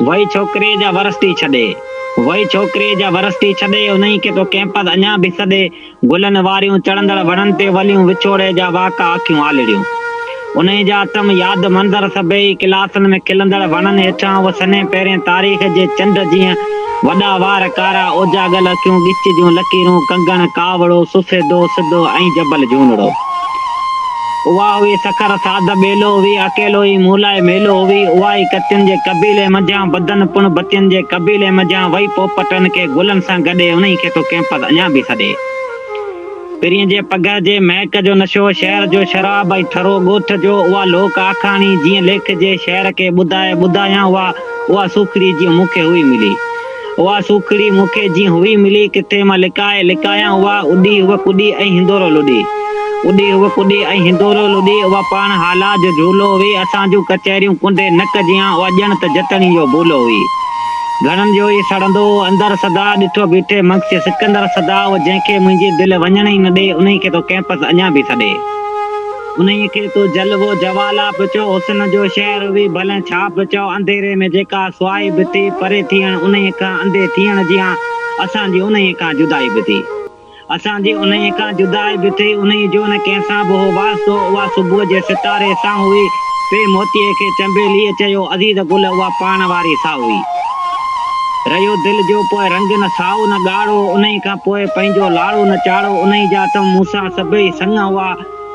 वही छोकरे जा वरस्ती छॾे वही छोकरे जा वरस्ती छॾे उन्हीं खे तो कैंपस अञा बि सॾे गुलनि वारियूं चढ़ंदड़ वणनि ते वलियूं विछोड़े जा वाका अखियूं आलड़ियूं उन्हीं जा तम यादि मंदर सभई क्लासनि में खिलंदड़ वणनि हेठां उहो सने पहिरें तारीख़ जे चंड जीअं वॾा वार कारा ओजागल अखियूं गिच जूं लकीरूं कंगण कावड़ो सुफ़ेदो सिधो ऐं जबल जूनड़ो उहा हुई सखर साध बेलो हुई अकेलो ई मूलाए मेलो हुई उहा ई कतियुनि जे कबीले मंझां बदन पुण बतियुनि जे कबीले मंझां वई पोपटनि खे गुलनि सां गॾे उन्हीं खे तो कैंपस अञा बि सॾे पिरीअ जे पघ जे महक जो नशो शहर जो शराब ऐं ठरो ॻोठ जो उहा लोक आखाणी जीअं लेख जे शहर खे ॿुधायां उहा सूखड़ी जीअं मूंखे हुई मिली उहा सूखड़ी मूंखे जीअं हुई मिली किथे मां लिकायां उहा उॾी उहा कुॾी ऐं हिंदोरो लुॾी उॾी उहा कुॾी ऐं हिंदोरो लुॾी उहा पाण हाला जो झूलो हुई असां जूं कचहरियूं कुंडे नक जियां उहा ॼण त जतणी जो भूलो हुई घणनि जो ई सड़ंदो अंदरि सदा ॾिठो बीठे मक्स सिकंदर सदा उहो जंहिंखे मुंहिंजी दिलि वञण ई न ॾे उन्हीं खे तो कैंपस अञा बि सॾे उन्हीं खे तो जलवो जवाला बि चओ हुस्न जो शहर हुई भले छा बि चओ अंधेरे में जेका सुवाई बि थी परे थियण उन्हीं खां अंधे थियण जीअं असांजी उन्हीं खां जुदाई बि थी असांजी उन्हीं खां जुदाई बि थी उन्हीं जो न कंहिंसां बि हो वास्तो उहा सुबुह जे सितारे सां हुई पे मोतीअ खे चंबेलीअ चयो अज़ीज़ गुल उहा पाण वारी सा हुई रहियो दिलि जो पोइ रंग न साओ न ॻाढ़ो उन्हीं खां पोइ पंहिंजो लाड़ो न चाढ़ो उन्हीं जा त मूंसां सभई संग हुआ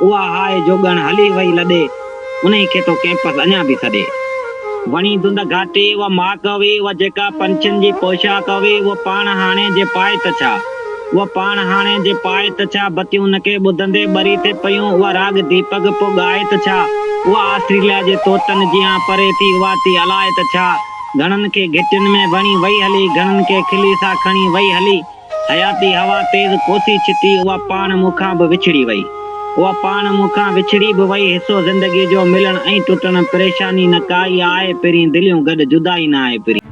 उहा हाय जोगण हली वई लॾे उन्हीं खे तो कैंपस अञा बि सॾे वणी धुंद घाटी उहा माक हुई उहा जेका पंछियुनि जी पोशाक हुई उहा पाण हाणे जे पाए त छा उहा पाण हाणे जे पाए त छा बतियूं उनखे ॿुधंदे ॿरी थे पयूं उहा राग दीपक पोइ ॻाए त छा उहा ऑस्ट्रेलिया जे तोतनि जीअं परे थी उहा थी अलाए त छा घणनि खे घिटियुनि में वणी वई हली घणनि खे खिली सां खणी वई हली हयाती हवा तेज़ कोसी छिटी उहा पाण मूंखां बि विछड़ी वई उहा पाण मूंखां विछड़ी बि वई हिसो ज़िंदगी जो मिलण ऐं टुटण परेशानी न काई आहे पहिरीं दिलियूं गॾु जुदाई न आहे पहिरीं